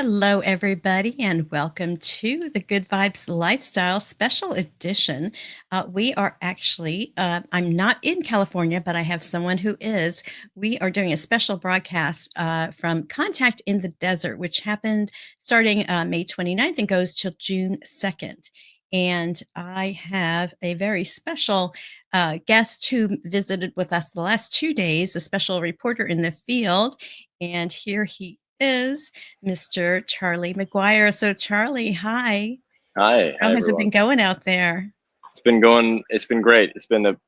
Hello, everybody, and welcome to the Good Vibes Lifestyle Special Edition. We are actually, I'm not in California, but I have someone who is. We are doing a special broadcast from Contact in the Desert, which happened starting May 29th and goes till June 2nd. And I have a very special guest who visited with us the last 2 days, a special reporter in the field. And here he is. Mr. Charlie McGuire. So, Charlie, hi. Hi, How hi has it been everyone. going out there? It's been great.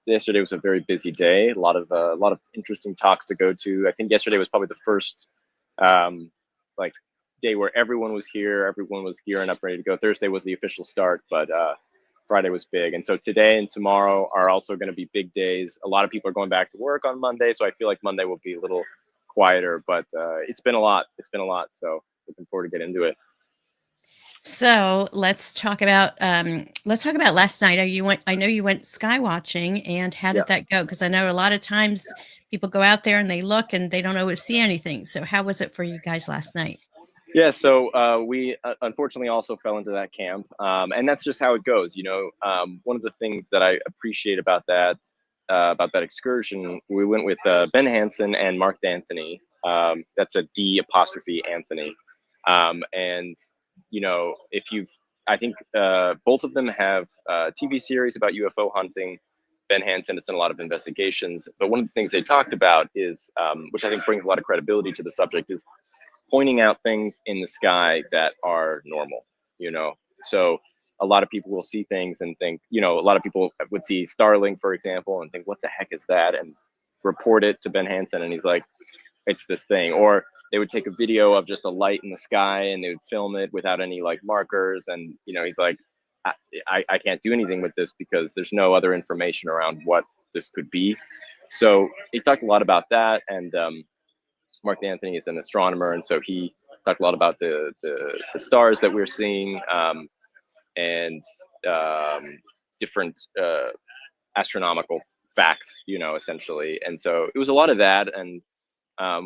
Yesterday was a very busy day. A lot of interesting talks to go to. I think yesterday was probably the first, um, like day where everyone was here. Everyone was gearing up, ready to go. Thursday was the official start, but Friday was big. And so today and tomorrow are also going to be big days. A lot of people are going back to work on Monday, so I feel like Monday will be a little quieter. But it's been a lot. It's been a lot. So looking forward to get into it. So let's talk about last night. I know you went sky watching, and how Yeah. did that go? Because I know a lot of times people go out there and they look and they don't always see anything. So how was it for you guys last night? Yeah, so we unfortunately also fell into that camp, and that's just how it goes. One of the things that I appreciate about that excursion, we went with Ben Hansen and Mark D'Anthony. That's a D apostrophe Anthony, and if you've, I think both of them have TV series about UFO hunting. Ben Hansen has done a lot of investigations, but one of the things they talked about is, which I think brings a lot of credibility to the subject, is pointing out things in the sky that are normal, so a lot of people will see things and think, a lot of people would see Starlink, for example, and think, what the heck is that, and report it to Ben Hansen, and he's like, it's this thing. Or they would take a video of just a light in the sky and they would film it without any like markers, and he's like, I can't do anything with this because there's no other information around what this could be. So he talked a lot about that, and Mark Anthony is an astronomer, and so he talked a lot about the stars that we're seeing, and different astronomical facts, essentially. And so it was a lot of that, and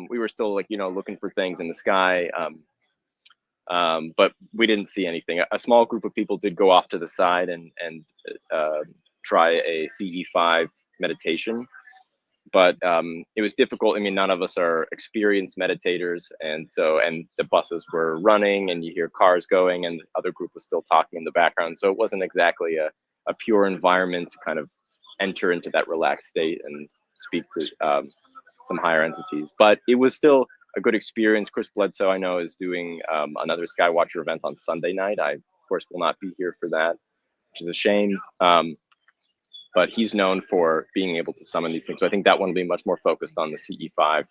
we were still like, looking for things in the sky, but we didn't see anything. A small group of people did go off to the side and try a CE5 meditation, but it was difficult. I mean, none of us are experienced meditators, and the buses were running, and you hear cars going, and the other group was still talking in the background. So it wasn't exactly a pure environment to kind of enter into that relaxed state and speak to some higher entities. But it was still a good experience. Chris Bledsoe, I know, is doing another Skywatcher event on Sunday night. I, of course, will not be here for that, which is a shame. But he's known for being able to summon these things. So I think that one will be much more focused on the CE5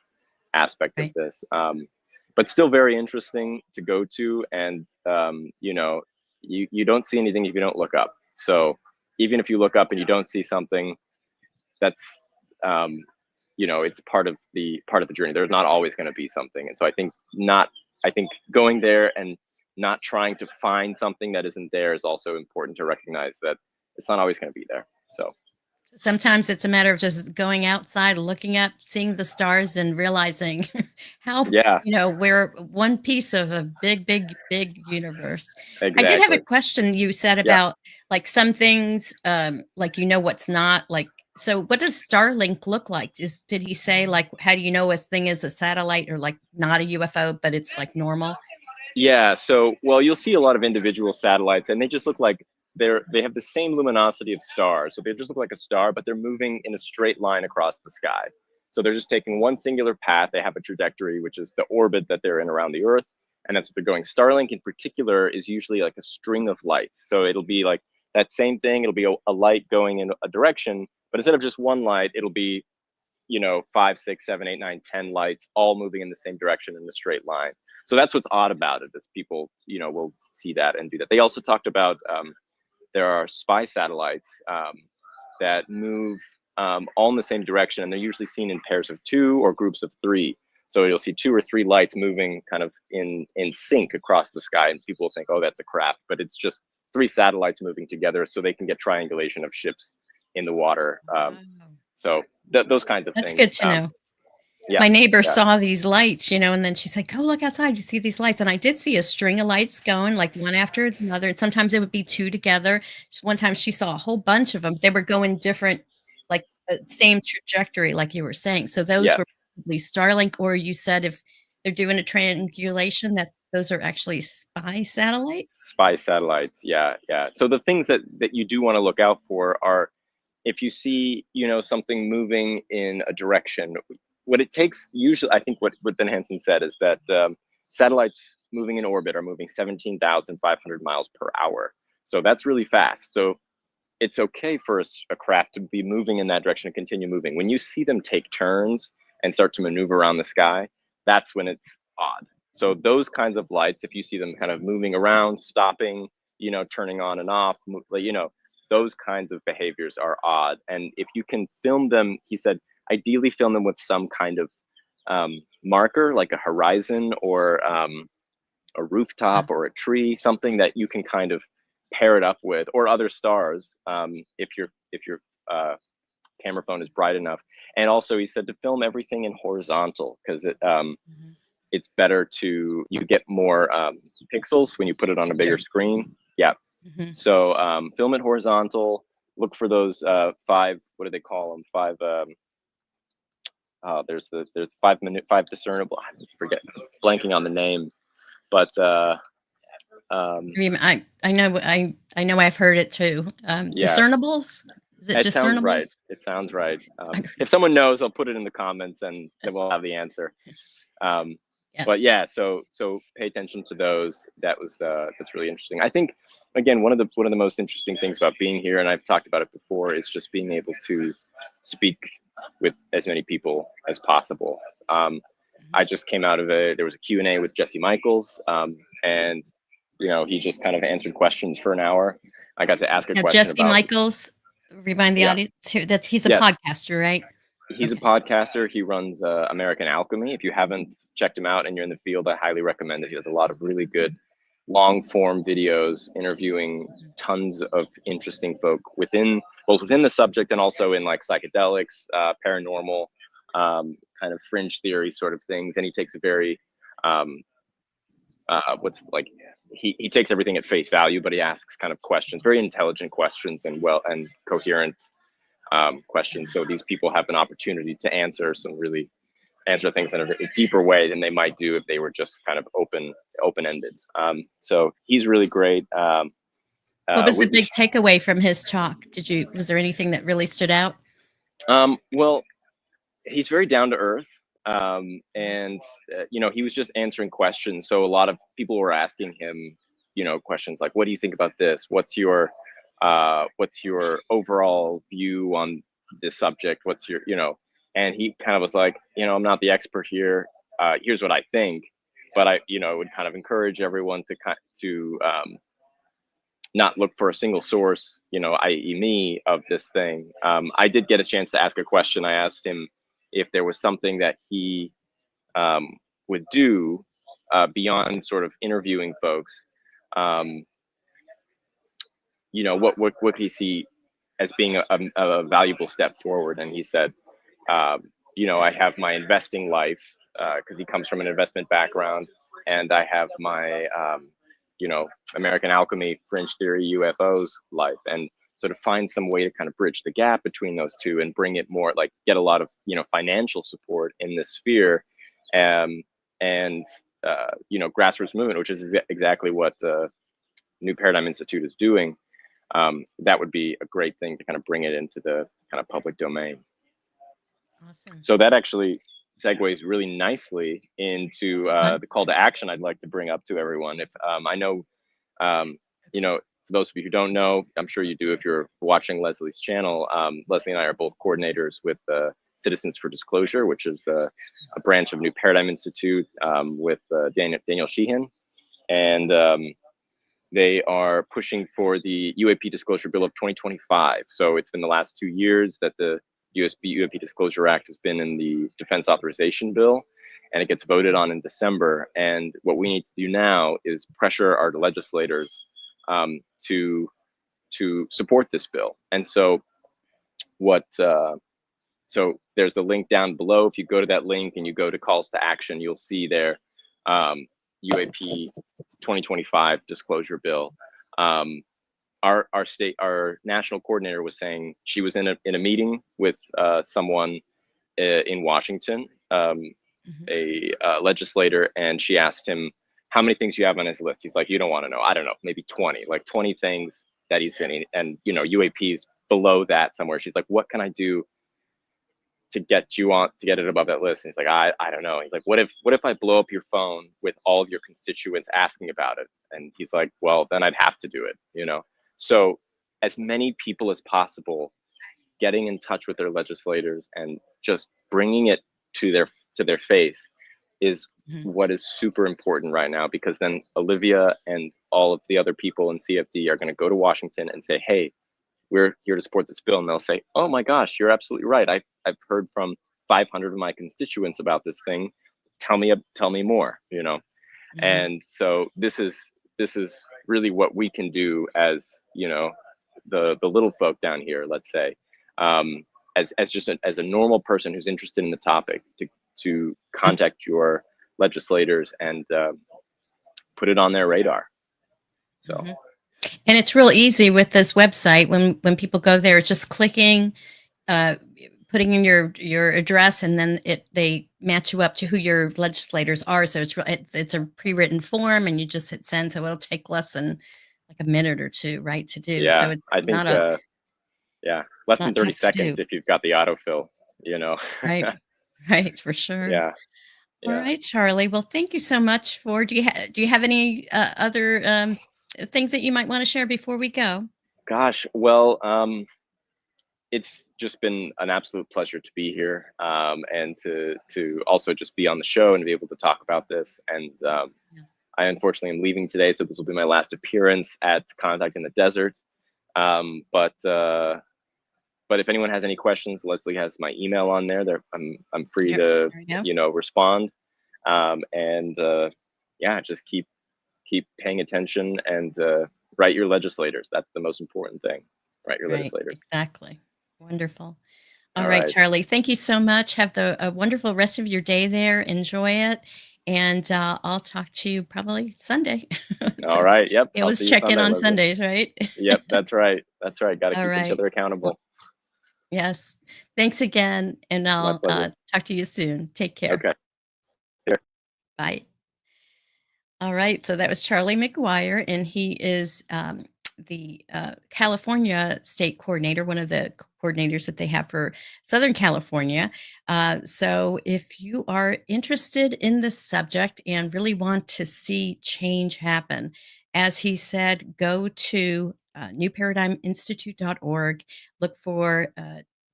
aspect of Right. this. But still very interesting to go to. And, you don't see anything if you don't look up. So even if you look up and you don't see something, that's, it's part of the journey. There's not always going to be something. And so I think going there and not trying to find something that isn't there is also important to recognize that it's not always going to be there. So Sometimes it's a matter of just going outside, looking up, seeing the stars, and realizing how, yeah, we're one piece of a big, big, big universe. I did have a exactly. question you said Yeah. about like some things, like what's not like. So, what does Starlink look like? Did he say like how do you know a thing is a satellite or like not a UFO, but it's like normal? Yeah. So, well, you'll see a lot of individual satellites, and they just look like they have the same luminosity of stars. So they just look like a star, but they're moving in a straight line across the sky. So they're just taking one singular path. They have a trajectory, which is the orbit that they're in around the Earth, and that's what they're going. Starlink, in particular, is usually like a string of lights. So it'll be like that same thing. It'll be a light going in a direction, but instead of just one light, it'll be, five, six, seven, eight, nine, 10 lights all moving in the same direction in a straight line. So that's what's odd about it, is people, will see that and do that. They also talked about, there are spy satellites that move all in the same direction, and they're usually seen in pairs of two or groups of three. So you'll see two or three lights moving kind of in sync across the sky, and people will think, oh, that's a craft, but it's just three satellites moving together so they can get triangulation of ships in the water. Wow. So those kinds of That's good things. to know. Yeah, My neighbor yeah, saw these lights, and then she's like, "Oh, look outside. You see these lights?" And I did see a string of lights going, like, one after another, and sometimes it would be 2 together. One time she saw a whole bunch of them. They were going different, like, same trajectory, like you were saying. So those were yes. probably Starlink, or you said if they're doing a triangulation, those are actually spy satellites? Spy satellites. Yeah, yeah. So the things that you do want to look out for are, if you see, something moving in a direction. What it takes usually, I think what Ben Hansen said is that satellites moving in orbit are moving 17,500 miles per hour. So that's really fast. So it's okay for a craft to be moving in that direction and continue moving. When you see them take turns and start to maneuver around the sky, that's when it's odd. So those kinds of lights, if you see them kind of moving around, stopping, turning on and off, those kinds of behaviors are odd. And if you can film them, he said, ideally film them with some kind of marker, like a horizon or a Uh, rooftop or a tree, something that you can kind of pair it up with, or other stars, if your camera phone is bright enough. And also, he said to film everything in horizontal, because mhm, it's better to, you get more pixels when you put it on a bigger picture. screen. Yeah. Mhm. So film it horizontal. Look for those five. What do they call them? Five. There's 5 minute, five discernible. I forget, blanking on the name, but um, I know I've heard it too. yeah, Discernibles? Is it it sounds right. discernibles? It sounds right. I If someone knows, I'll put it in the comments, and then we'll have the answer. Um, but Yes. yeah, so pay attention to those. That's really interesting. I think, again, one of the most interesting things about being here, and I've talked about it before, is just being able to speak with as many people as possible. Mhm. I just came out of there was a Q&A with Jesse Michaels, and he just kind of answered questions for an hour. I got to ask a Now question Jesse about, Michaels, remind the yeah, audience who he's a yes, podcaster, right? he's a Okay. podcaster. He runs American Alchemy. If you haven't checked him out and you're in the field, I highly recommend it. He does a lot of really good long form videos interviewing Mhm. tons of interesting folk within the subject, and also in like psychedelics, paranormal, kind of fringe theory sort of things. And he takes a very um, what's like he takes everything at face value, but he asks kind of questions, very intelligent questions, and coherent questions. So these people have an opportunity to answer things in a deeper way than they might do if they were just kind of open ended. So he's really great. What was the Whitney. big takeaway from his talk? Was there anything that really stood out? Well, he's very down to earth, Mhm. and he was just answering questions. So a lot of people were asking him, questions like, "What do you think about this? What's your overall view on this subject? What's your, And he kind of was like, I'm not the expert here. Here's what I think, but I, would kind of encourage everyone to not look for a single source, i.e., me, of this thing. I did get a chance to ask a question. I asked him if there was something that he um, would do beyond sort of interviewing folks. Um, what he see as being a valuable step forward? And he said, I have my investing life, because he comes from an investment background, and I have my American Alchemy, fringe theory, UFOs life, and sort of find some way to kind of bridge the gap between those two and bring it more, like, get a lot of financial support in this sphere, and grassroots movement, which is exactly what New Paradigm Institute is doing. That would be a great thing to kind of bring it into the kind of public domain. Awesome. So that actually segues really nicely into Uh-huh. the call to action I'd like to bring up to everyone. If I know, um, Okay. for those of you who don't know, I'm sure you do if you're watching Leslie's channel. Leslie and I are both coordinators with Citizens for Disclosure, which is a branch of New Paradigm Institute, with Daniel Sheehan. And they are pushing for the UAP Disclosure Bill of 2025. So it's been the last 2 years that the UAP Disclosure Act has been in the Defense Authorization Bill, and it gets voted on in December. And what we need to do now is pressure our legislators to support this bill. And so what So there's the link down below. If you go to that link and you go to calls to action, you'll see there UAP 2025 disclosure bill. Our national coordinator was saying she was in a meeting with someone in Washington, Mhm. a legislator, and she asked him how many things you have on his list. He's like, you don't want to know. I don't know, maybe 20, like 20 things that he's saying. And UAP's below that somewhere. She's like, what can I do to get it above that list? And he's like, I don't know. He's like, what if I blow up your phone with all of your constituents asking about it? And he's like, well, then I'd have to do it. So as many people as possible getting in touch with their legislators and just bringing it to their face is Mhm. what is super important right now, because then Olivia and all of the other people in CFD are going to go to Washington and say, hey, we're here to support this bill. And they'll say, oh my gosh, you're absolutely right. I've heard from 500 of my constituents about this thing. Tell me more. Mhm. And so this is really what we can do as the little folk down here, let's say, um, as just as a normal person who's interested in the topic, to contact your legislators and put it on their radar. So Mhm. And it's real easy with this website. When people go there, it's just clicking, uh, putting in your address, and then they match you up to who your legislators are. So it's a pre-written form, and you just hit send. So it'll take less than like a minute or two, right, to do. So yeah, it's I think yeah, less than not 30 tough to do. seconds if you've got the autofill, you know. Right. Right, for sure. Yeah, All yeah. right, Charlie. Well, thank you so much for do you have any other things that you might want to share before we go? Gosh, well, it's just been an absolute pleasure to be here, and to also just be on the show and be able to talk about this. And Yes. I unfortunately am leaving today, so this will be my last appearance at Contact in the Desert. But if anyone has any questions, Leslie has my email on there. I'm free Yep. to There we go. respond. And yeah, just keep paying attention and write your legislators. That's the most important thing. Write your Right. legislators. Exactly. Wonderful. All All right, right. Charlie. Thank you so much. Have a wonderful rest of your day there. Enjoy it. And I'll talk to you probably Sunday. All So right. Yep. we I'll always see you check in Sunday, on Leslie. Sundays, right? Yep. That's right. That's right. Got to All keep each right. other Well, accountable. yes. Thanks again. And My I'll pleasure. talk to you soon. Take care. Okay. Here. Bye. All right, so that was Charlie McGuire, and he is the California state coordinator, one of the coordinators that they have for Southern California. So, if you are interested in this subject and really want to see change happen, as he said, go to newparadigminstitute.org, look for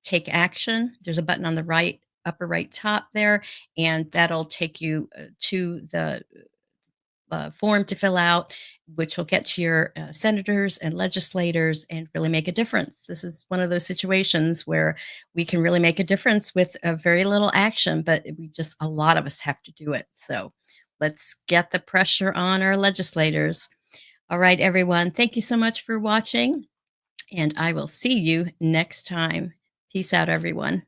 Take Action. There's a button on the right, upper right top there, and that'll take you to the form to fill out, which will get to your senators and legislators and really make a difference. This is one of those situations where we can really make a difference with a very little action, but a lot of us have to do it. So let's get the pressure on our legislators. All right, everyone. Thank you so much for watching, and I will see you next time. Peace out, everyone.